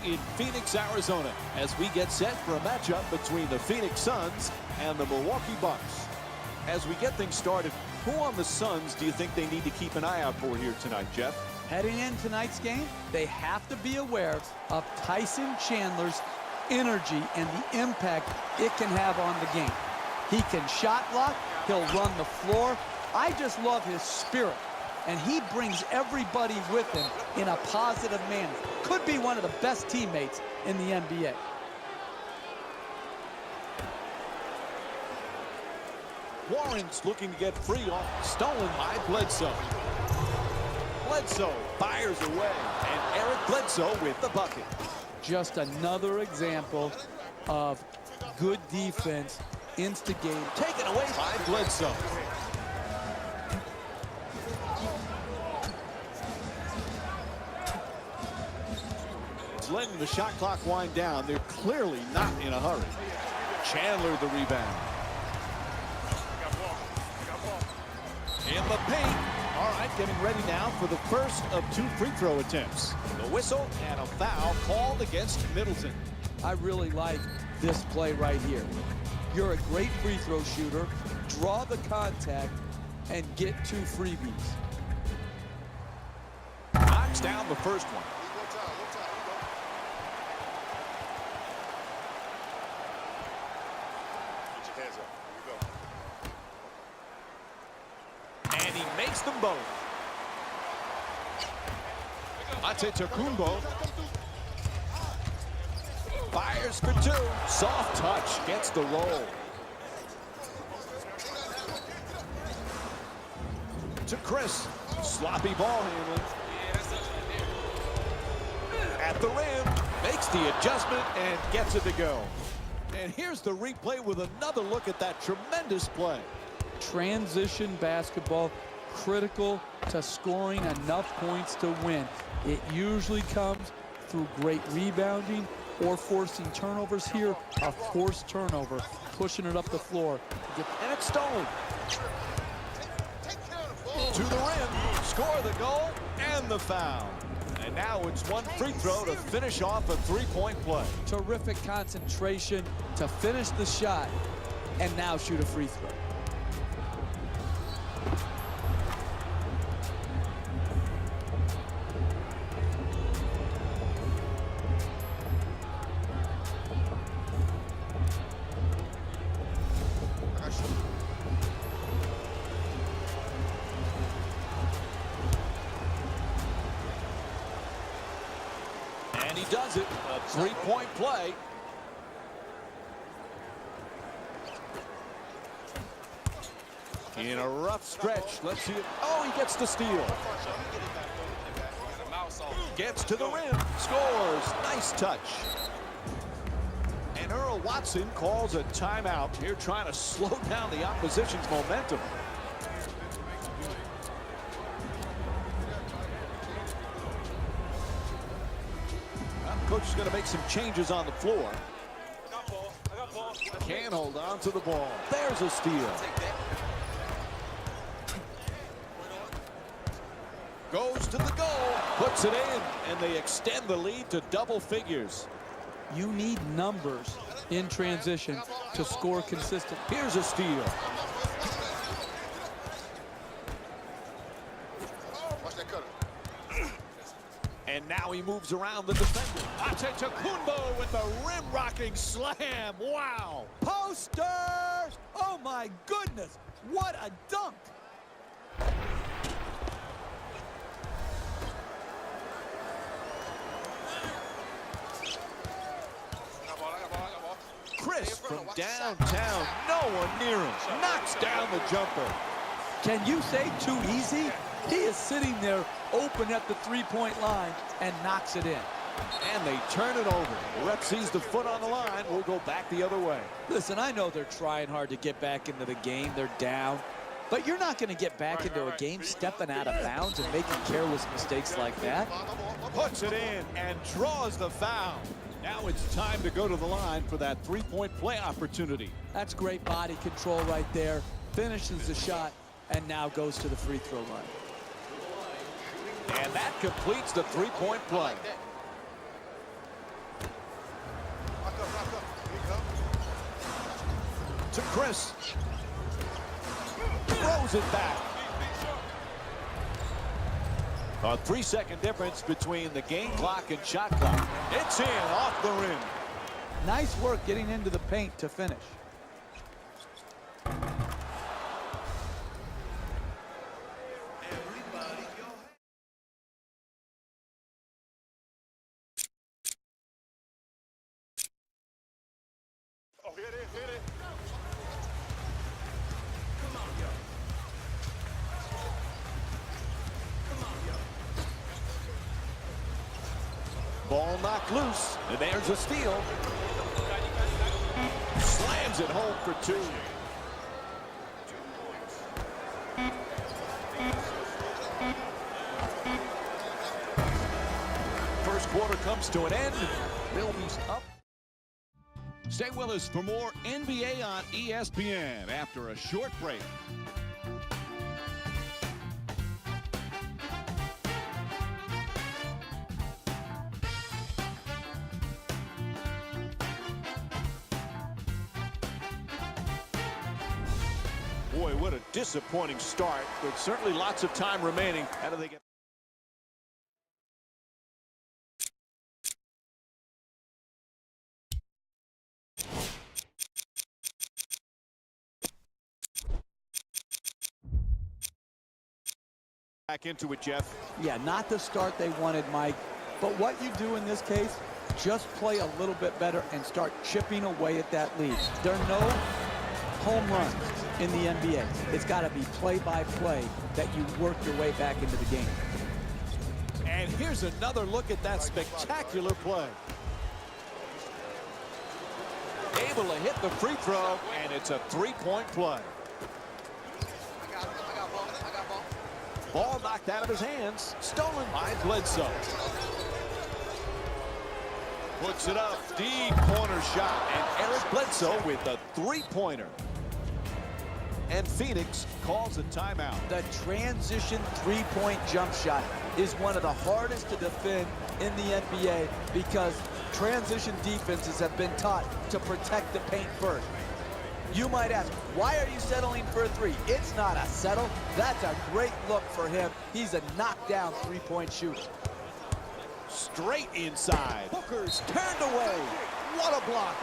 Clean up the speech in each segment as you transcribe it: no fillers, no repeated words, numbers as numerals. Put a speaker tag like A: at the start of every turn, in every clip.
A: in Phoenix, Arizona, as we get set for a matchup between the Phoenix Suns and the Milwaukee Bucks. As we get things started, who on the Suns do you think they need to keep an eye out for here tonight, Jeff?
B: Heading in tonight's game, they have to be aware of Tyson Chandler's energy and the impact it can have on the game. He can shot block, he'll run the floor. I just love his spirit, and he brings everybody with him in a positive manner. Could be one of the best teammates in the NBA.
A: Warren's looking to get free off stolen by Bledsoe. Bledsoe fires away, and Eric Bledsoe with the bucket.
B: Just another example of good defense instigated.
A: Taken away by Bledsoe. It's letting the shot clock wind down. They're clearly not in a hurry. Chandler the rebound. In the paint. All right, getting ready now for the first of 2 free throw attempts. The whistle and a foul called against Middleton.
B: I really like this play right here. You're a great free throw shooter. Draw the contact and get 2 freebies.
A: Knocks down the first one. And he makes them both. Antetokounmpo fires for 2. Soft touch gets the roll. To Chris. Sloppy ball handling. At the rim. Makes the adjustment and gets it to go. And here's the replay with another look at that tremendous play.
B: Transition basketball, critical to scoring enough points to win. It usually comes through great rebounding or forcing turnovers. Here, a forced turnover, pushing it up the floor.
A: And it's stolen. To the rim, score the goal and the foul. And now it's 1 free throw to finish off a 3-point play.
B: Terrific concentration to finish the shot and now shoot a free throw.
A: And he does it. A 3-point play. In a rough stretch. Let's see it. Oh, he gets the steal. Gets to the rim. Scores. Nice touch. And Earl Watson calls a timeout here, trying to slow down the opposition's momentum. Coach is going to make some changes on the floor. Can't hold on to the ball. There's a steal. Goes to the goal, puts it in, and they extend the lead to double figures.
B: You need numbers in transition to score consistent.
A: Here's a steal. And now he moves around the defender. Antetokounmpo with the rim-rocking slam. Wow.
B: Posters! Oh, my goodness. What a dunk.
A: Chris from downtown. No one near him. Knocks down the jumper.
B: Can you say too easy? He is sitting there open at the 3-point line and knocks it in.
A: And they turn it over. The ref sees the foot on the line. We'll go back the other way.
B: Listen, I know they're trying hard to get back into the game. They're down. But you're not going to get back into a game stepping out of bounds and making careless mistakes like that.
A: Puts it in and draws the foul. Now it's time to go to the line for that 3-point play opportunity.
B: That's great body control right there. Finishes the shot and now goes to the free throw line.
A: And that completes the 3-point play. to Chris. Throws it back. A 3-second difference between the game clock and shot clock. It's in off the rim.
B: Nice work getting into the paint to finish.
A: Ball knocked loose, and there's a steal. Slams it home for 2. First quarter comes to an end. Milwaukee's up. Stay with us for more NBA on ESPN after a short break. Boy, what a disappointing start, but certainly lots of time remaining. How do they get? Back into it, Jeff.
B: Yeah, not the start they wanted, Mike. But what you do in this case, just play a little bit better and start chipping away at that lead. There are no home runs in the NBA. It's got to be play-by-play that you work your way back into the game.
A: And here's another look at that spectacular play. Able to hit the free throw, and it's a 3-point play. Ball knocked out of his hands, stolen by Bledsoe. Puts it up, deep corner shot, and Eric Bledsoe with the 3-pointer. And Phoenix calls a timeout.
B: The transition 3-point jump shot is one of the hardest to defend in the NBA because transition defenses have been taught to protect the paint first. You might ask, why are you settling for a 3? It's not a settle. That's a great look for him. He's a knockdown 3-point shooter.
A: Straight inside. Booker's turned away. What a block.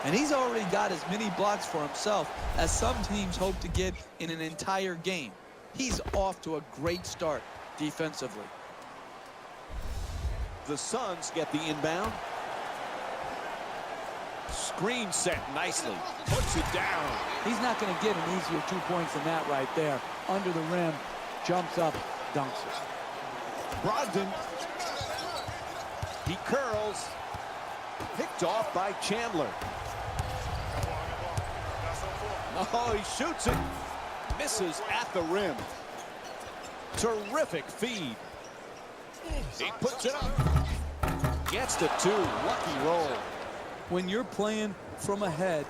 B: And he's already got as many blocks for himself as some teams hope to get in an entire game. He's off to a great start defensively.
A: The Suns get the inbound. Screen set nicely. Puts it down.
B: He's not going to get an easier 2 points than that right there. Under the rim, jumps up, dunks it.
A: Brogdon. He curls. Picked off by Chandler. Oh, he shoots it. Misses at the rim. Terrific feed. He puts it up. Gets to 2. Lucky roll.
B: When you're playing from ahead,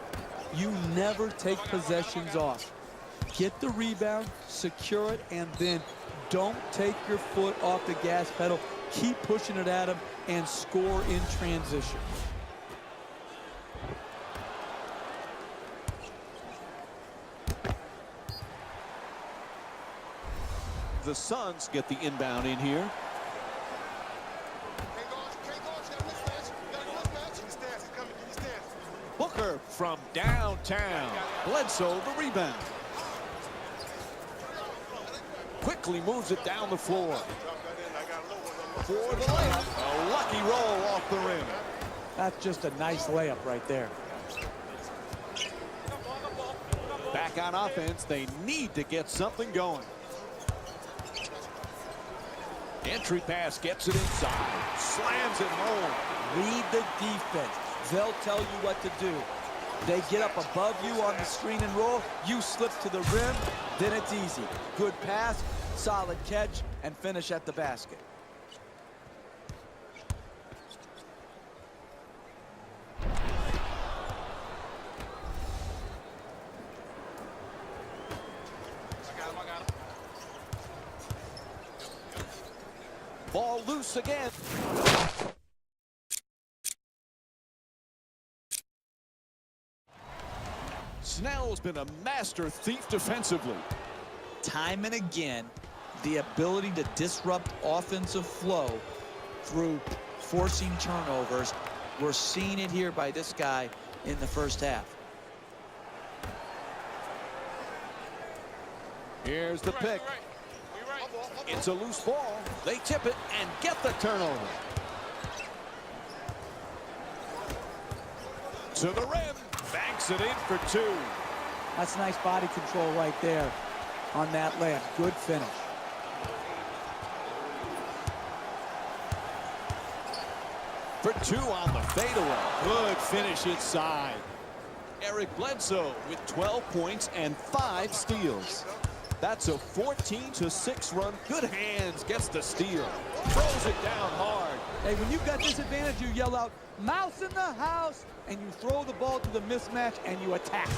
B: you never take possessions off. Get the rebound, secure it, and then don't take your foot off the gas pedal. Keep pushing it at him and score in transition.
A: The Suns get the inbound in here. Booker from downtown. Bledsoe the rebound. Quickly moves it down the floor. For the layup. A lucky roll off the rim.
B: That's just a nice layup right there.
A: Back on offense, they need to get something going. Entry pass gets it inside. Slams it home.
B: Read the defense. They'll tell you what to do. They get up above you on the screen and roll. You slip to the rim, then it's easy. Good pass, solid catch, and finish at the basket.
A: Ball loose again. Snell's been a master thief defensively.
B: Time and again, the ability to disrupt offensive flow through forcing turnovers. We're seeing it here by this guy in the first half.
A: Here's the pick. It's a loose ball. They tip it and get the turnover. To the rim. Banks it in for two.
B: That's nice body control right there on that layup. Good finish.
A: For two on the fadeaway. Good finish inside. Eric Bledsoe with 12 points and 5 steals. That's a 14-6 run. Good hands, gets the steal. Throws it down hard.
B: Hey, when you've got this advantage, you yell out, "Mouse in the house," and you throw the ball to the mismatch and you attack.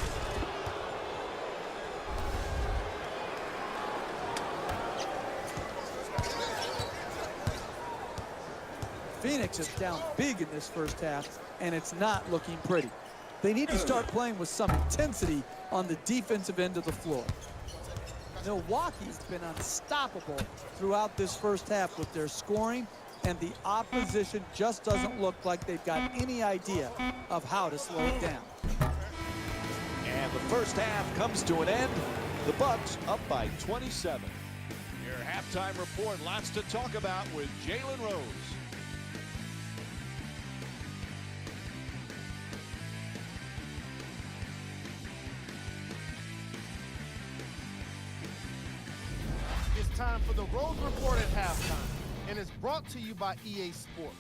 B: Phoenix is down big in this first half, and it's not looking pretty. They need to start playing with some intensity on the defensive end of the floor. Milwaukee's been unstoppable throughout this first half with their scoring, and the opposition just doesn't look like they've got any idea of how to slow it down.
A: And the first half comes to an end. The Bucks up by 27. Your halftime report, lots to talk about with Jalen Rose.
C: It's time for the Rose Report at halftime, and it's brought to you by EA Sports.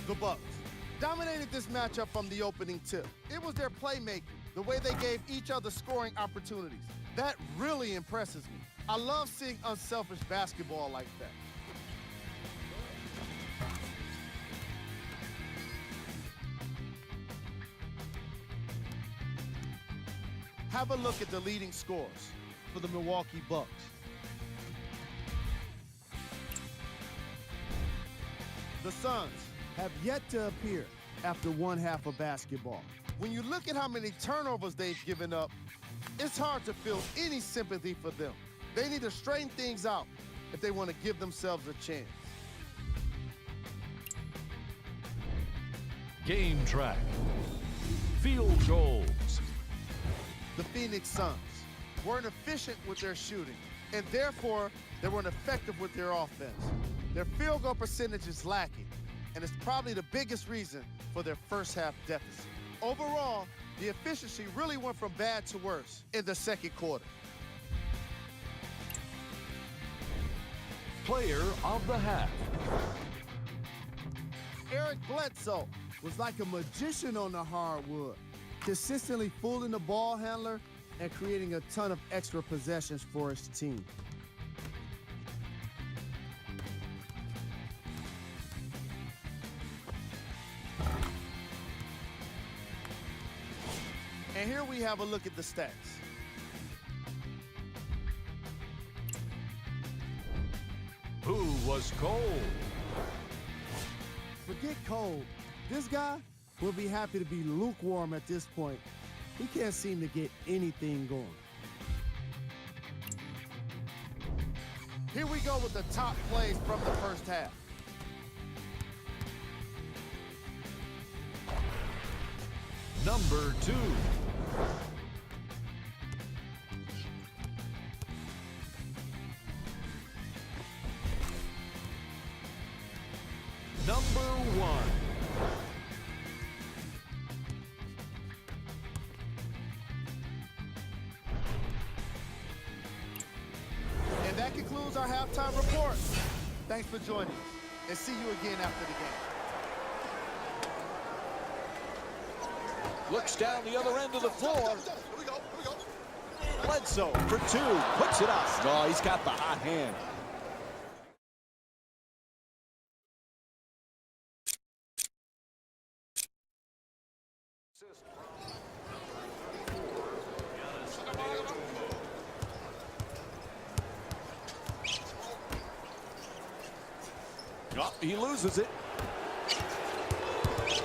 C: The Bucks dominated this matchup from the opening tip. It was their playmaking, the way they gave each other scoring opportunities. That really impresses me. I love seeing unselfish basketball like that. Have a look at the leading scores for the Milwaukee Bucks. The Suns have yet to appear after one half of basketball. When you look at how many turnovers they've given up, it's hard to feel any sympathy for them. They need to straighten things out if they want to give themselves a chance.
D: Game track. Field goals.
C: The Phoenix Suns weren't efficient with their shooting, and therefore they weren't effective with their offense. Their field goal percentage is lacking, and it's probably the biggest reason for their first half deficit. Overall, the efficiency really went from bad to worse in the second quarter.
D: Player of the half.
C: Eric Bledsoe was like a magician on the hardwood, consistently fooling the ball handler and creating a ton of extra possessions for his team. And here we have a look at the stats.
D: Who was cold?
C: Forget cold. This guy will be happy to be lukewarm at this point. He can't seem to get anything going. Here we go with the top plays from the first half.
D: Number 2. Number 1.
C: And that concludes our halftime report. Thanks for joining us, and see you again after the game.
A: Looks down the other end of the floor. Bledsoe for two. Puts it up. Oh, he's got the hot hand. Oh, he loses it.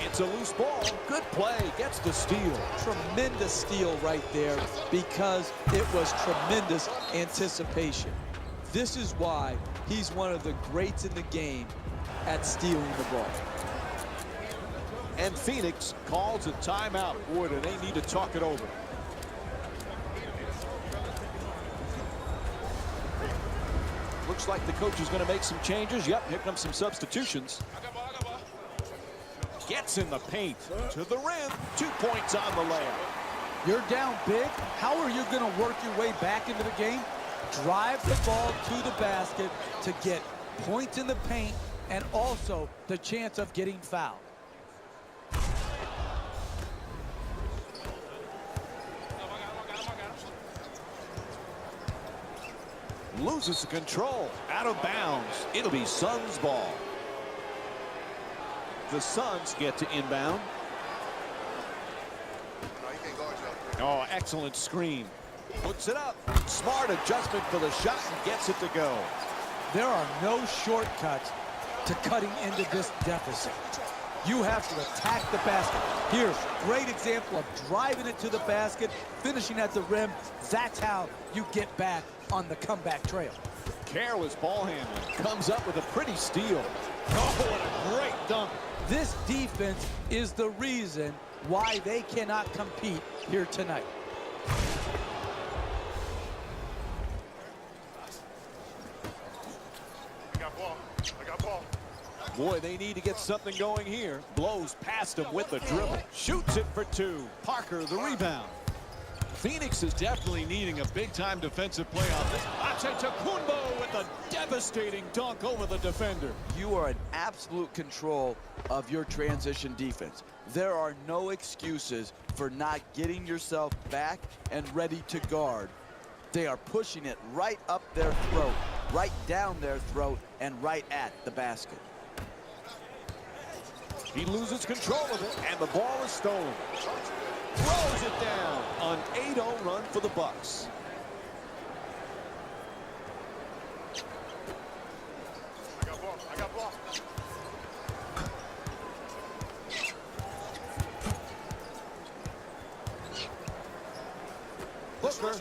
A: It's It's a loose ball. Good play. Gets the steal.
B: Tremendous steal right there because it was tremendous anticipation. This is why he's one of the greats in the game at stealing the ball.
A: And Phoenix calls a timeout. Boy, do they need to talk it over. Looks like the coach is going to make some changes. Yep, here comes some substitutions. Gets in the paint to the rim. 2 points on the layup.
B: You're down big. How are you going to work your way back into the game? Drive the ball to the basket to get points in the paint and also the chance of getting fouled.
A: Loses the control. Out of bounds. It'll be Suns ball. The Suns get to inbound. Oh, excellent screen. Puts it up. Smart adjustment for the shot and gets it to go.
B: There are no shortcuts to cutting into this deficit. You have to attack the basket. Here's a great example of driving it to the basket, finishing at the rim. That's how you get back on the comeback trail.
A: Careless ball handling. Comes up with a pretty steal. Oh, what a great dunk.
B: This defense is the reason why they cannot compete here tonight.
C: I got ball.
A: Boy, they need to get something going here. Blows past him with the dribble. Shoots it for two. Parker the rebound. Phoenix is definitely needing a big-time defensive play on this. Antetokounmpo with a devastating dunk over the defender.
E: You are in absolute control of your transition defense. There are no excuses for not getting yourself back and ready to guard. They are pushing it right up their throat, right down their throat, and right at the basket.
A: He loses control of it, and the ball is stolen. Throws it down. An 8-0 run for the Bucks.
C: I got ball.
A: Booker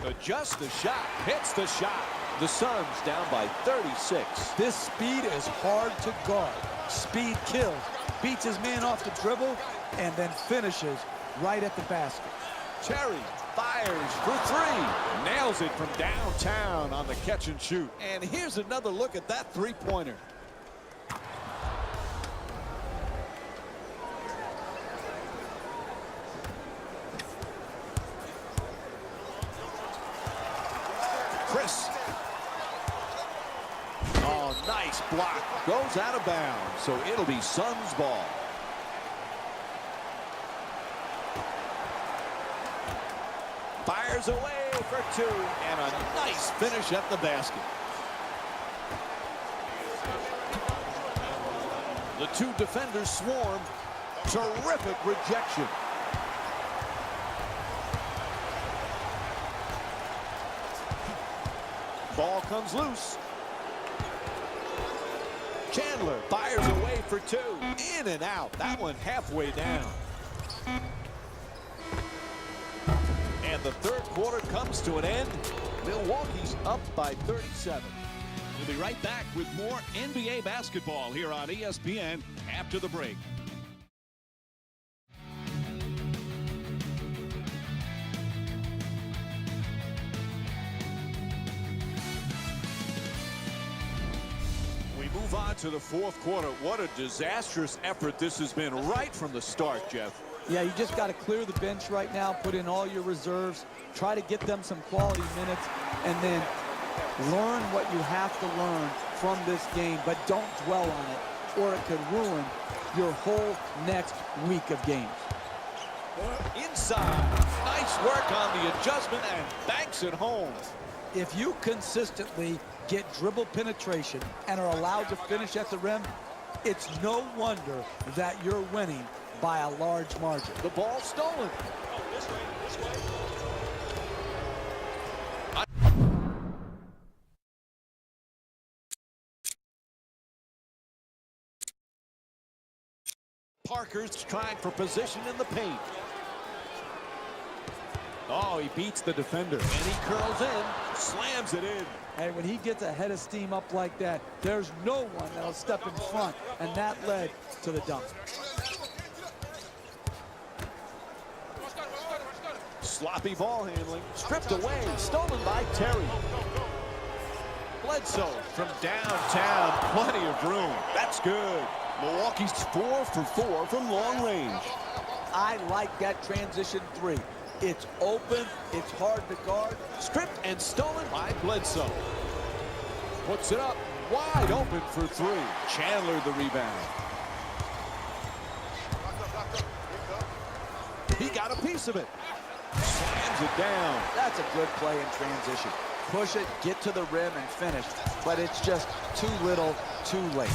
A: adjusts the shot, hits the shot. The Suns down by 36.
B: This speed is hard to guard. Speed kills. Beats his man off the dribble and then finishes right at the basket.
A: Terry fires for three. Nails it from downtown on the catch and shoot. And here's another look at that three-pointer. Chris. Oh, nice block. Goes out of bounds, so it'll be Suns ball. Fires away for two, and a nice finish at the basket. The two defenders swarm. Terrific rejection. Ball comes loose. Chandler fires away for two. In and out. That one halfway down. And the third quarter comes to an end. Milwaukee's up by 37.
D: We'll be right back with more NBA basketball here on ESPN after the break.
A: We move on to the fourth quarter. What a disastrous effort this has been right from the start, Jeff.
B: Yeah, you just got to clear the bench right now, put in all your reserves, try to get them some quality minutes, and then learn what you have to learn from this game, but don't dwell on it, or it could ruin your whole next week of games.
A: Inside. Nice work on the adjustment and banks it home.
B: If you consistently get dribble penetration and are allowed to finish at the rim, it's no wonder that you're winning by a large margin.
A: The ball stolen. Parker's trying for position in the paint. Oh, he beats the defender. And he curls in, slams it in.
B: Hey, when he gets a head of steam up like that, there's no one that'll step in front, and that led to the dunk.
A: Sloppy ball handling, stripped away, stolen by Terry. Bledsoe from downtown, plenty of room. That's good. Milwaukee's 4 for 4 from long range.
E: I like that transition three. It's open, it's hard to guard.
A: Stripped and stolen by Bledsoe. Puts it up, wide open for 3. Chandler the rebound. He got a piece of it. Slams it down.
E: That's a good play in transition. Push it, get to the rim, and finish. But it's just too little, too late.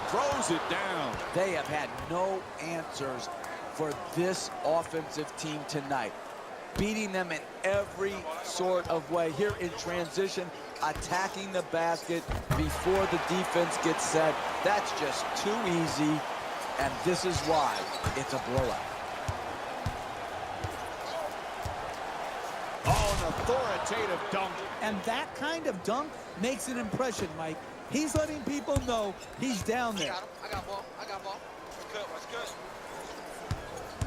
A: Throws it down.
E: They have had no answers for this offensive team tonight. Beating them in every sort of way. Here in transition, attacking the basket before the defense gets set. That's just too easy, and this is why it's a blowout.
A: Oh, an authoritative dunk.
B: And that kind of dunk makes an impression, Mike. He's letting people know he's down there.
F: I got ball. That's good.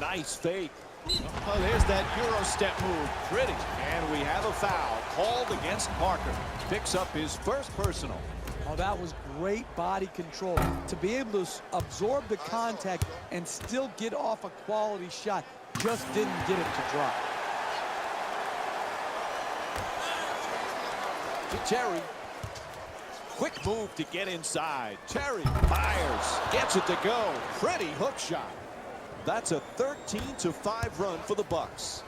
A: Nice fake. Oh, there's that Euro step move. Pretty. And we have a foul called against Parker. Picks up his first personal.
B: Oh, that was great body control. To be able to absorb the contact and still get off a quality shot. Just didn't get it to drop.
A: To Terry. Quick move to get inside. Terry fires. Gets it to go. Pretty hook shot. That's a 13-5 run for the Bucks.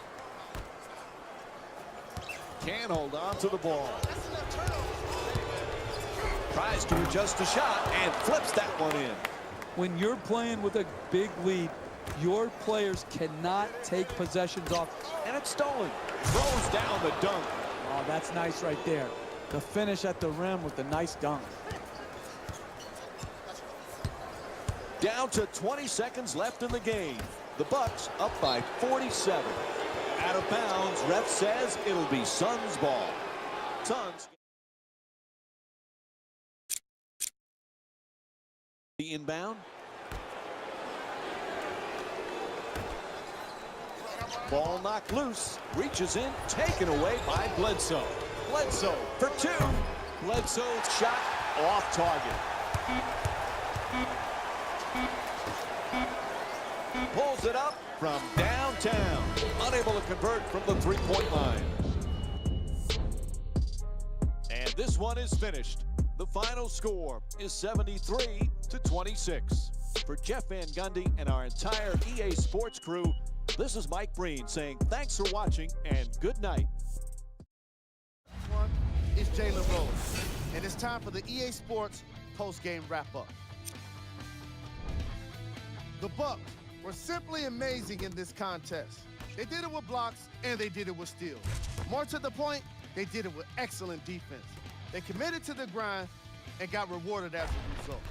A: Can't hold on to the ball. Tries to adjust the shot and flips that one in.
B: When you're playing with a big lead, your players cannot take possessions off.
A: And it's stolen. Throws down the dunk.
B: Oh, that's nice right there. The finish at the rim with the nice dunk.
A: Down to 20 seconds left in the game. The Bucks up by 47. Out of bounds, ref says it'll be Suns ball. Suns. The inbound. Ball knocked loose. Reaches in. Taken away by Bledsoe. Bledsoe for 2. Bledsoe's shot off target. Pulls it up from downtown. Unable to convert from the three-point line. And this one is finished. The final score is 73-26. For Jeff Van Gundy and our entire EA Sports crew, this is Mike Breen saying thanks for watching and good night.
C: One is Jalen Rose, and it's time for the EA Sports post-game wrap-up. The Bucks were simply amazing in this contest. They did it with blocks, and they did it with steals. More to the point, they did it with excellent defense. They committed to the grind and got rewarded as a result.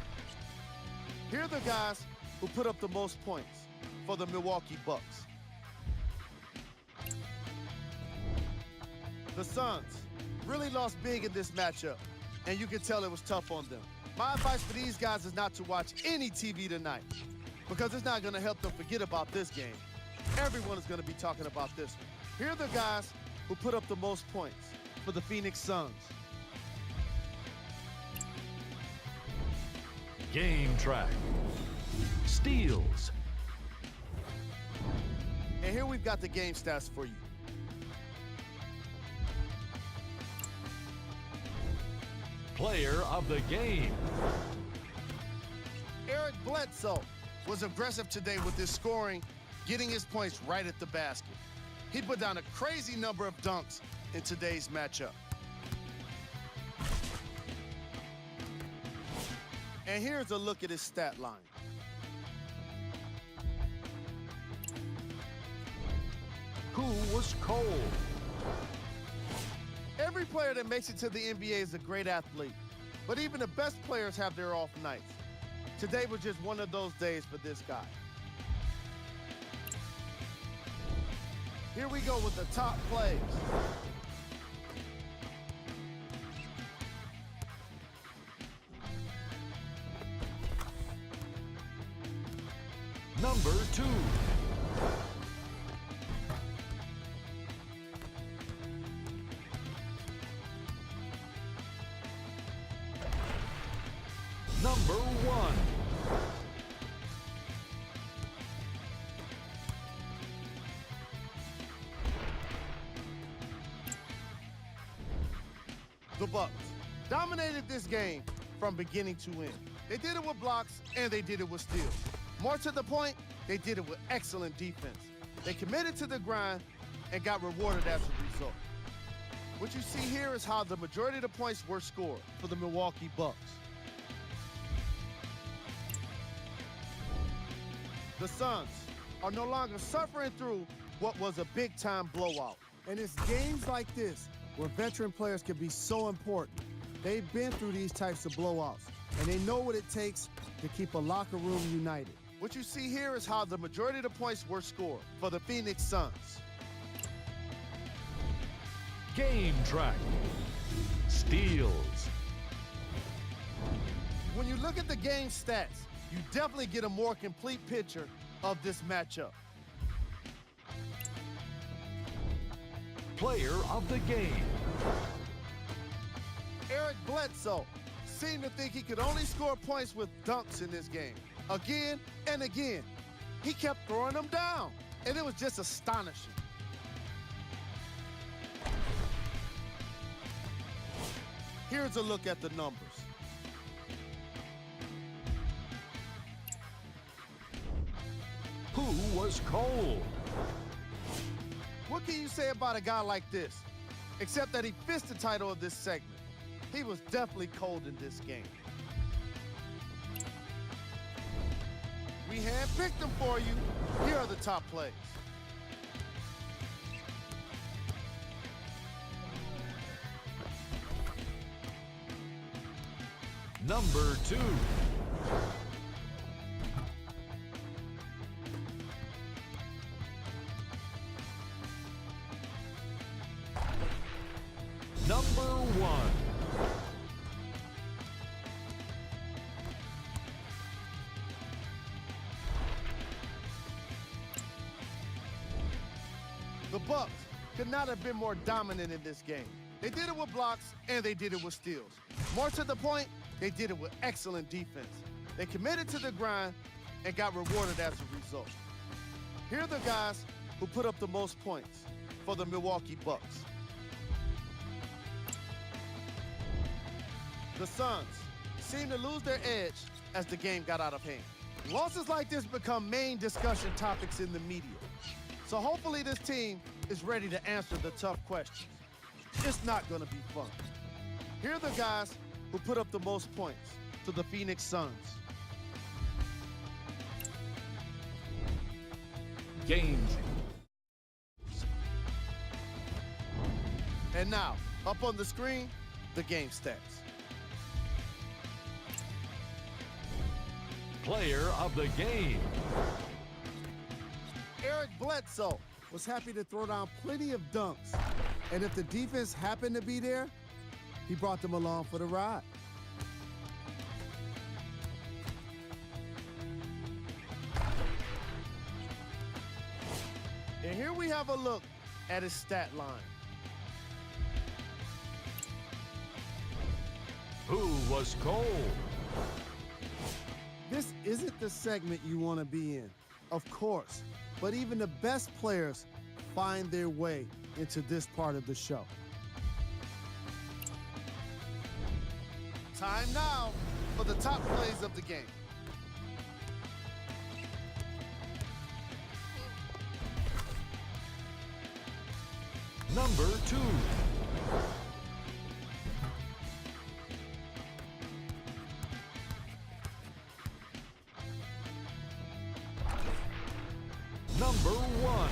C: Here are the guys who put up the most points for the Milwaukee Bucks. The Suns really lost big in this matchup, and you can tell it was tough on them. My advice for these guys is not to watch any TV tonight, because it's not going to help them forget about this game. Everyone is going to be talking about this one. Here are the guys who put up the most points for the Phoenix Suns.
G: Game track. Steals.
C: And here we've got the game stats for you.
G: Player of the game.
C: Eric Bledsoe was aggressive today with his scoring, getting his points right at the basket. He put down a crazy number of dunks in today's matchup. And here's a look at his stat line.
G: Who was cold?
C: Every player that makes it to the NBA is a great athlete, but even the best players have their off nights. Today was just one of those days for this guy. Here we go with the top plays.
G: Number 2. Number 1.
C: The Bucks dominated this game from beginning to end. They did it with blocks, and they did it with steals. More to the point, they did it with excellent defense. They committed to the grind and got rewarded as a result. What you see here is how the majority of the points were scored for the Milwaukee Bucks. The Suns are no longer suffering through what was a big-time blowout.
H: And it's games like this where veteran players can be so important. They've been through these types of blowouts, and they know what it takes to keep a locker room united.
C: What you see here is how the majority of the points were scored for the Phoenix Suns.
G: Game track. Steals.
C: When you look at the game stats, you definitely get a more complete picture of this matchup.
G: Player of the game.
C: Eric Bledsoe seemed to think he could only score points with dunks in this game. Again and again, he kept throwing them down, and it was just astonishing. Here's a look at the numbers.
G: Who was cold?
C: What can you say about a guy like this, except that he fits the title of this segment? He was definitely cold in this game. We handpicked them for you. Here are the top plays.
G: Number 2. Number 1.
C: The Bucks could not have been more dominant in this game. They did it with blocks, and they did it with steals. More to the point, they did it with excellent defense. They committed to the grind and got rewarded as a result. Here are the guys who put up the most points for the Milwaukee Bucks. The Suns seemed to lose their edge as the game got out of hand. Losses like this become main discussion topics in the media. So hopefully this team is ready to answer the tough questions. It's not going to be fun. Here are the guys who put up the most points to the Phoenix Suns.
G: Game.
C: And now, up on the screen, the game stats.
G: Player of the game.
C: Eric Bledsoe
H: Was happy to throw down plenty of dunks. And if the defense happened to be there, he brought them along for the ride.
C: And here we have a look at his stat line.
G: Who was cold?
H: This isn't the segment you want to be in, of course. But even the best players find their way into this part of the show.
C: Time now for the top plays of the game.
G: Number 2. Number 1.